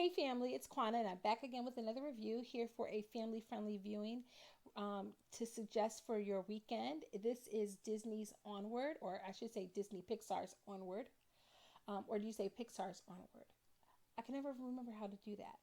Hey family, it's Kwana and I'm back again with another review here for a family friendly viewing to suggest for your weekend. This is Disney's Onward, or I should say Disney Pixar's Onward, or do you say Pixar's Onward? I can never remember how to do that.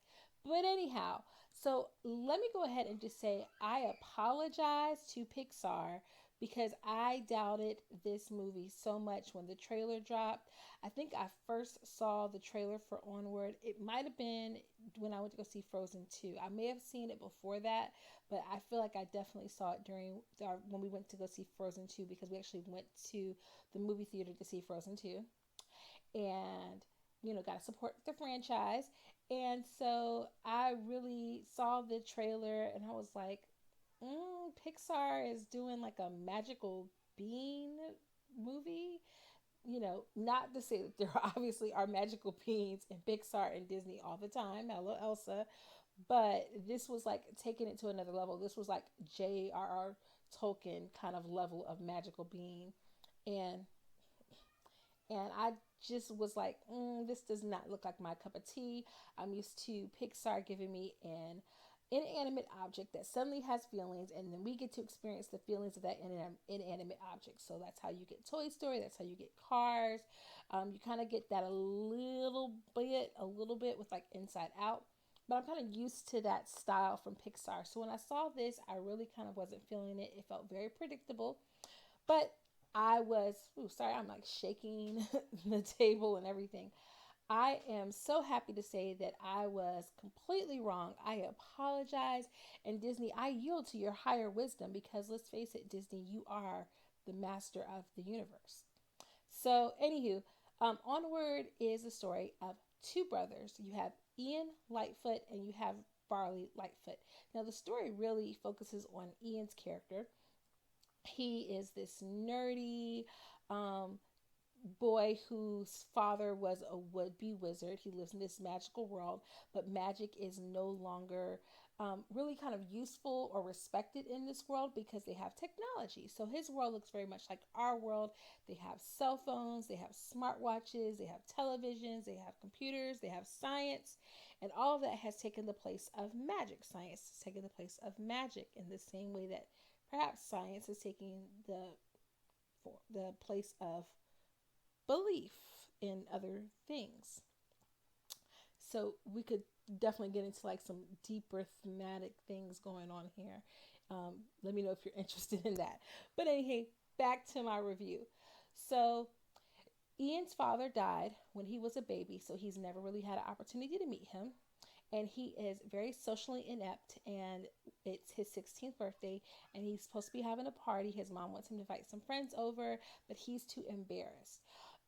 But anyhow, so let me go ahead and just say I apologize to Pixar because I doubted this movie so much when the trailer dropped. I think I first saw the trailer for Onward. It might have been when I went to go see Frozen 2. I may have seen it before that, but I feel like I definitely saw it when we went to go see Frozen 2 because we actually went to the movie theater to see Frozen 2. And got to support the franchise. And so I really saw the trailer and I was like, Pixar is doing like a magical bean movie. Not to say that there obviously are magical beings in Pixar and Disney all the time. Hello, Elsa. But this was like taking it to another level. This was like J.R.R. Tolkien kind of level of magical being. And I just was like, this does not look like my cup of tea. I'm used to Pixar giving me an inanimate object that suddenly has feelings, and then we get to experience the feelings of that inanimate object. So that's how you get Toy Story. That's how you get Cars. You kind of get that a little bit with like Inside Out. But I'm kind of used to that style from Pixar. So when I saw this, I really kind of wasn't feeling it. It felt very predictable. But I was, sorry, I'm like shaking the table and everything. I am so happy to say that I was completely wrong. I apologize. And Disney, I yield to your higher wisdom because let's face it, Disney, you are the master of the universe. So, anywho, Onward is a story of two brothers. You have Ian Lightfoot and you have Barley Lightfoot. Now, the story really focuses on Ian's character. He is this nerdy boy whose father was a would-be wizard. He lives in this magical world, but magic is no longer really kind of useful or respected in this world because they have technology. So his world looks very much like our world. They have cell phones, they have smartwatches, they have televisions, they have computers, they have science, and all of that has taken the place of magic. Science has taken the place of magic in the same way that perhaps science is taking the place of belief in other things. So we could definitely get into like some deeper thematic things going on here. Let me know if you're interested in that. But anyway, back to my review. So Ian's father died when he was a baby, so he's never really had an opportunity to meet him. And he is very socially inept, and it's his 16th birthday, and he's supposed to be having a party. His mom wants him to invite some friends over, but he's too embarrassed.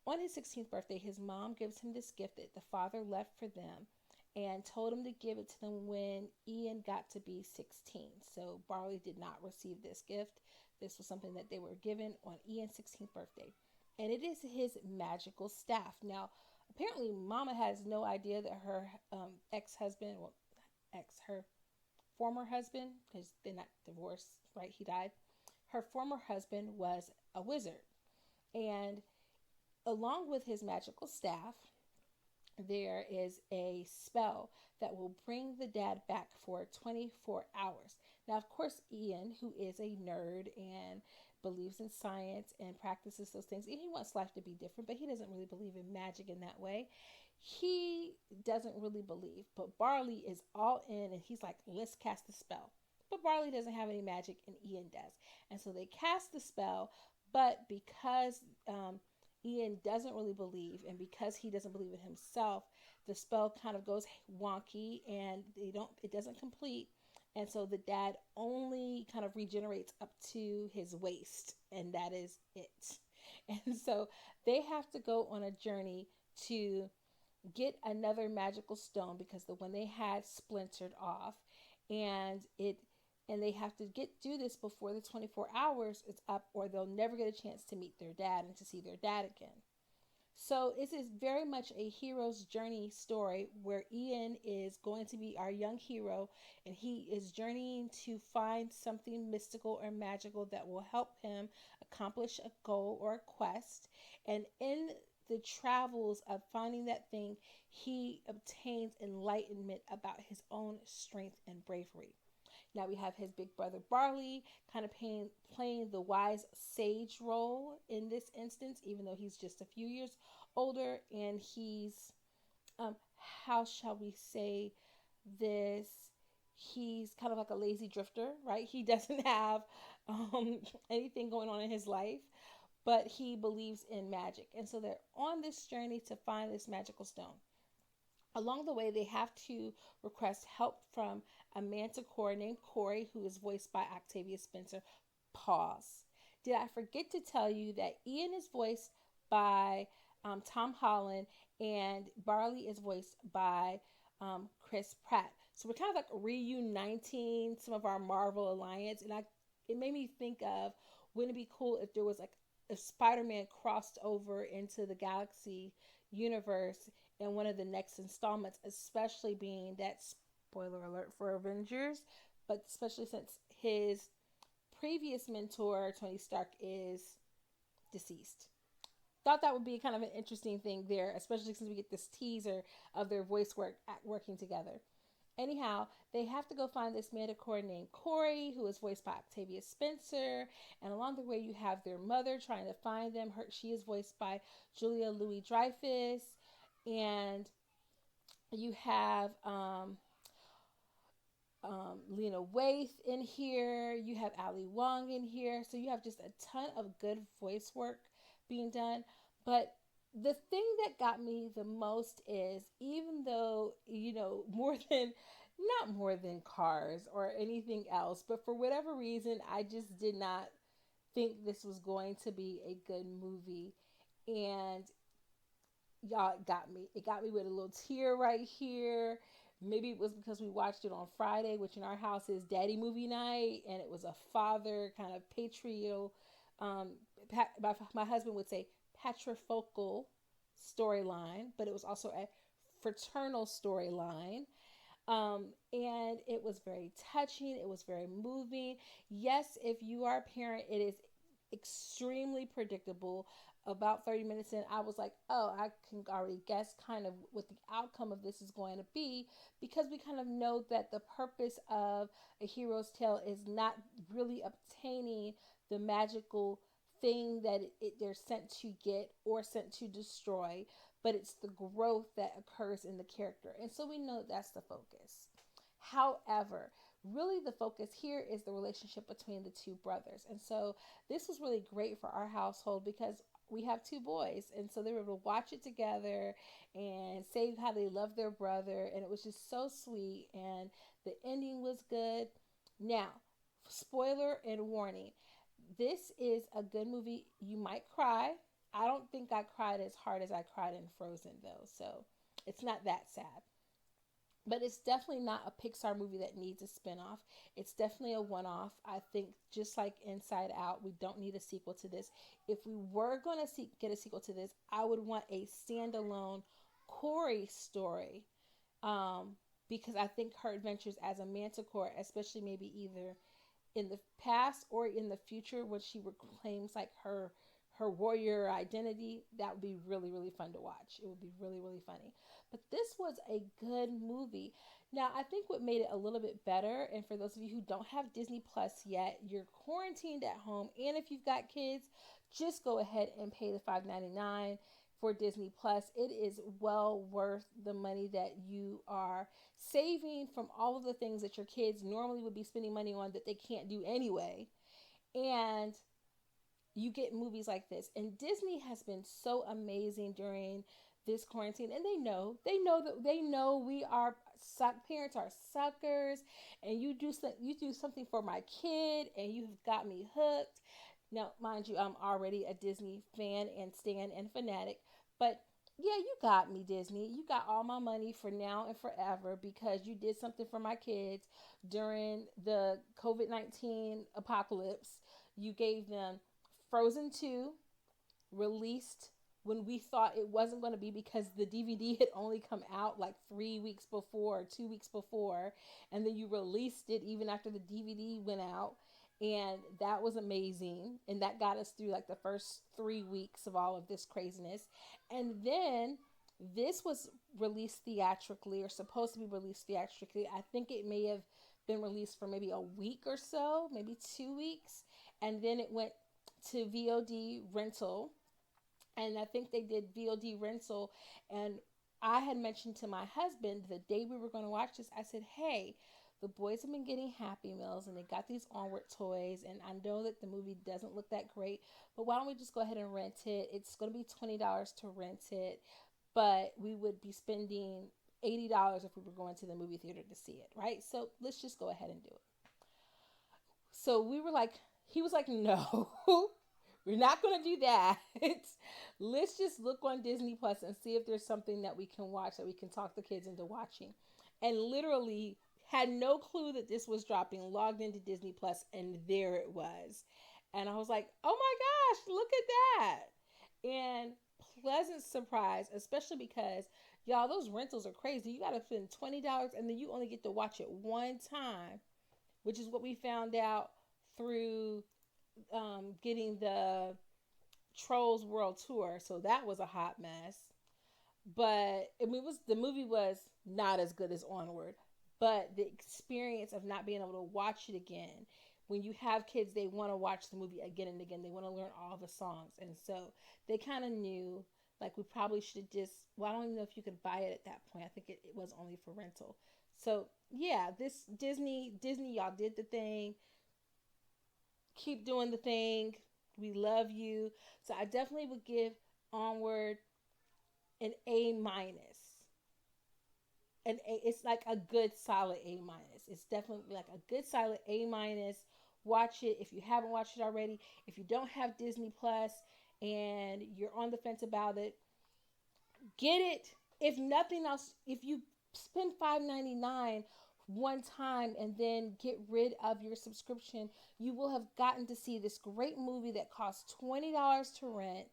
On his 16th birthday, his mom gives him this gift that the father left for them and told him to give it to them when Ian got to be 16. So Barley did not receive this gift. This was something that they were given on Ian's 16th birthday. And it is his magical staff. Now, apparently, Mama has no idea that her ex-husband, her former husband, because they're not divorced, right? He died. Her former husband was a wizard. And along with his magical staff, there is a spell that will bring the dad back for 24 hours. Now, of course, Ian, who is a nerd and believes in science and practices those things, he wants life to be different, but he doesn't really believe in magic in that way. He doesn't really believe, but Barley is all in and he's like, let's cast the spell. But Barley doesn't have any magic and Ian does. And so they cast the spell, but because Ian doesn't really believe, and because he doesn't believe in himself, the spell kind of goes wonky and it doesn't complete. And so the dad only kind of regenerates up to his waist, and that is it. And so they have to go on a journey to get another magical stone because the one they had splintered off, and they have to do this before the 24 hours is up, or they'll never get a chance to meet their dad and to see their dad again. So this is very much a hero's journey story where Ian is going to be our young hero, and he is journeying to find something mystical or magical that will help him accomplish a goal or a quest. And in the travels of finding that thing, he obtains enlightenment about his own strength and bravery. Now we have his big brother Barley kind of playing the wise sage role in this instance, even though he's just a few years older, and he's, um, how shall we say this? He's kind of like a lazy drifter, right? He doesn't have um, anything going on in his life, but he believes in magic. And so they're on this journey to find this magical stone. Along the way, they have to request help from a manticore named Corey, who is voiced by Octavia Spencer. Pause. Did I forget to tell you that Ian is voiced by Tom Holland and Barley is voiced by Chris Pratt? So we're kind of like reuniting some of our Marvel alliance, and it made me think of, wouldn't it be cool if there was like, if Spider-Man crossed over into the Galaxy universe in one of the next installments, especially being that, spoiler alert for Avengers, but especially since his previous mentor, Tony Stark, is deceased. Thought that would be kind of an interesting thing there, especially since we get this teaser of their voice working together. Anyhow, they have to go find this manticore named Corey, who is voiced by Octavia Spencer. And along the way, you have their mother trying to find them. She is voiced by Julia Louis-Dreyfus. And you have Lena Waithe in here. You have Ali Wong in here. So you have just a ton of good voice work being done. But the thing that got me the most is, even though, not more than Cars or anything else, but for whatever reason, I just did not think this was going to be a good movie. And y'all, it got me. It got me with a little tear right here. Maybe it was because we watched it on Friday, which in our house is Daddy Movie Night, and it was a father kind of patrial, um, my husband would say patrifocal storyline, but it was also a fraternal storyline. And it was very touching. It was very moving. Yes, if you are a parent, it is extremely predictable. About 30 minutes in, I was like, oh, I can already guess kind of what the outcome of this is going to be, because we kind of know that the purpose of a hero's tale is not really obtaining the magical thing that they're sent to get or sent to destroy, but it's the growth that occurs in the character. And so we know that's the focus. However, really the focus here is the relationship between the two brothers. And so this was really great for our household because we have two boys, and so they were able to watch it together and say how they love their brother, and it was just so sweet, and the ending was good. Now, spoiler and warning, this is a good movie. You might cry. I don't think I cried as hard as I cried in Frozen, though, so it's not that sad. But it's definitely not a Pixar movie that needs a spinoff. It's definitely a one-off. I think just like Inside Out, we don't need a sequel to this. If we were going to get a sequel to this, I would want a standalone Corey story, because I think her adventures as a manticore, especially maybe either in the past or in the future when she reclaims like her warrior identity, that would be really, really fun to watch. It would be really, really funny. But this was a good movie. Now, I think what made it a little bit better, and for those of you who don't have Disney Plus yet, you're quarantined at home, and if you've got kids, just go ahead and pay the $5.99 for Disney Plus. It is well worth the money that you are saving from all of the things that your kids normally would be spending money on that they can't do anyway. And you get movies like this. And Disney has been so amazing during this quarantine, and they know we are parents are suckers, and you do something for my kid and you've got me hooked. Now, mind you, I'm already a Disney fan and stan and fanatic, but yeah, you got me, Disney. You got all my money for now and forever because you did something for my kids during the COVID-19 apocalypse. You gave them Frozen 2, released when we thought it wasn't going to be, because the DVD had only come out like 3 weeks before, 2 weeks before, and then you released it even after the DVD went out. And that was amazing. And that got us through like the first 3 weeks of all of this craziness. And then this was released theatrically, or supposed to be released theatrically. I think it may have been released for maybe a week or so, maybe 2 weeks. And then it went to VOD rental. And I think they did VOD rental. And I had mentioned to my husband the day we were going to watch this, I said, hey, the boys have been getting Happy Meals and they got these Onward toys. And I know that the movie doesn't look that great, but why don't we just go ahead and rent it? It's going to be $20 to rent it, but we would be spending $80 if we were going to the movie theater to see it, right? So let's just go ahead and do it. So we were like, he was like, no, we're not going to do that. Let's just look on Disney Plus and see if there's something that we can watch that we can talk the kids into watching. And literally had no clue that this was dropping, logged into Disney Plus, and there it was. And I was like, oh my gosh, look at that. And pleasant surprise, especially because, y'all, those rentals are crazy. You got to spend $20 and then you only get to watch it one time, which is what we found out through getting the Trolls World Tour. So that was a hot mess. But I mean, the movie was not as good as Onward, but the experience of not being able to watch it again. When you have kids, they want to watch the movie again and again. They want to learn all the songs. And so they kind of knew, like, we probably should have just, well, I don't even know if you could buy it at that point. I think it was only for rental. So yeah, this Disney, y'all did the thing. Keep doing the thing. We love you. So I definitely would give Onward an A minus. It's like a good solid A minus. It's definitely like a good solid A minus. Watch it if you haven't watched it already. If you don't have Disney Plus and you're on the fence about it, get it. If nothing else, if you spend $5.99 one time and then get rid of your subscription, you will have gotten to see this great movie that costs $20 to rent,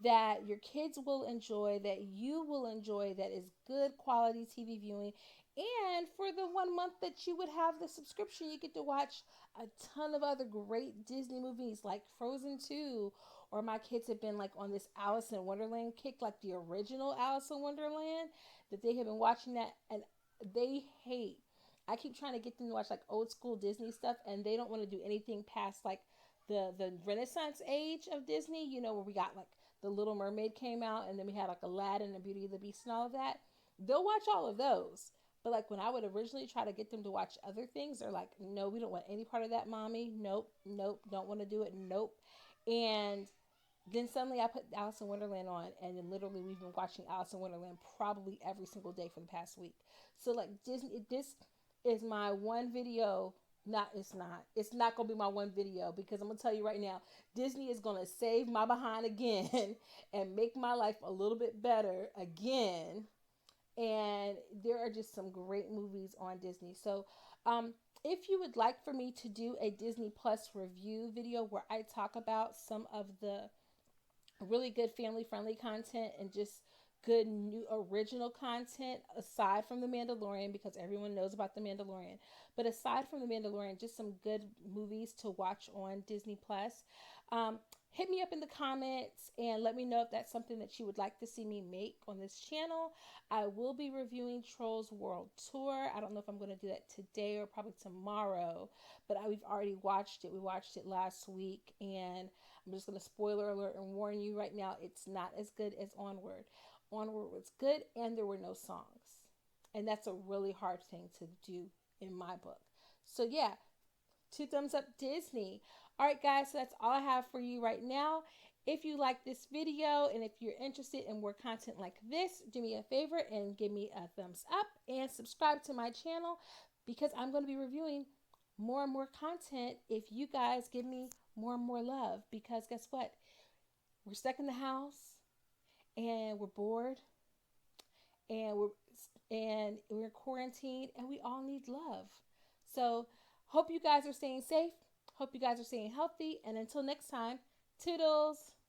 that your kids will enjoy, that you will enjoy, that is good quality TV viewing. And for the 1 month that you would have the subscription, you get to watch a ton of other great Disney movies like Frozen 2, or my kids have been like on this Alice in Wonderland kick, like the original Alice in Wonderland, that they have been watching that and they hate. I keep trying to get them to watch like old school Disney stuff, and they don't want to do anything past like the Renaissance age of Disney, you know, where we got like the Little Mermaid came out, and then we had like Aladdin and Beauty and the Beast and all of that. They'll watch all of those. But like when I would originally try to get them to watch other things, they're like, no, we don't want any part of that, mommy. Nope, don't want to do it. Nope. And then suddenly I put Alice in Wonderland on, and then literally we've been watching Alice in Wonderland probably every single day for the past week. So like Disney, this is my one video. It's not gonna be my one video, because I'm gonna tell you right now, Disney is gonna save my behind again and make my life a little bit better again. And there are just some great movies on Disney. So if you would like for me to do a Disney Plus review video where I talk about some of the really good family friendly content and just good new original content aside from The Mandalorian, because everyone knows about The Mandalorian, but aside from The Mandalorian, just some good movies to watch on Disney Plus. Hit me up in the comments and let me know if that's something that you would like to see me make on this channel. I will be reviewing Trolls World Tour. I don't know if I'm going to do that today or probably tomorrow, but we've already watched it. We watched it last week, and I'm just going to spoiler alert and warn you right now, it's not as good as Onward. Onward was good, and there were no songs. And that's a really hard thing to do in my book. So yeah, 2 thumbs up Disney. All right, guys, so that's all I have for you right now. If you like this video and if you're interested in more content like this, do me a favor and give me a thumbs up and subscribe to my channel, because I'm going to be reviewing more and more content if you guys give me more and more love. Because guess what? We're stuck in the house and we're bored and we're quarantined and we all need love. So hope you guys are staying safe. Hope you guys are staying healthy. And until next time, toodles.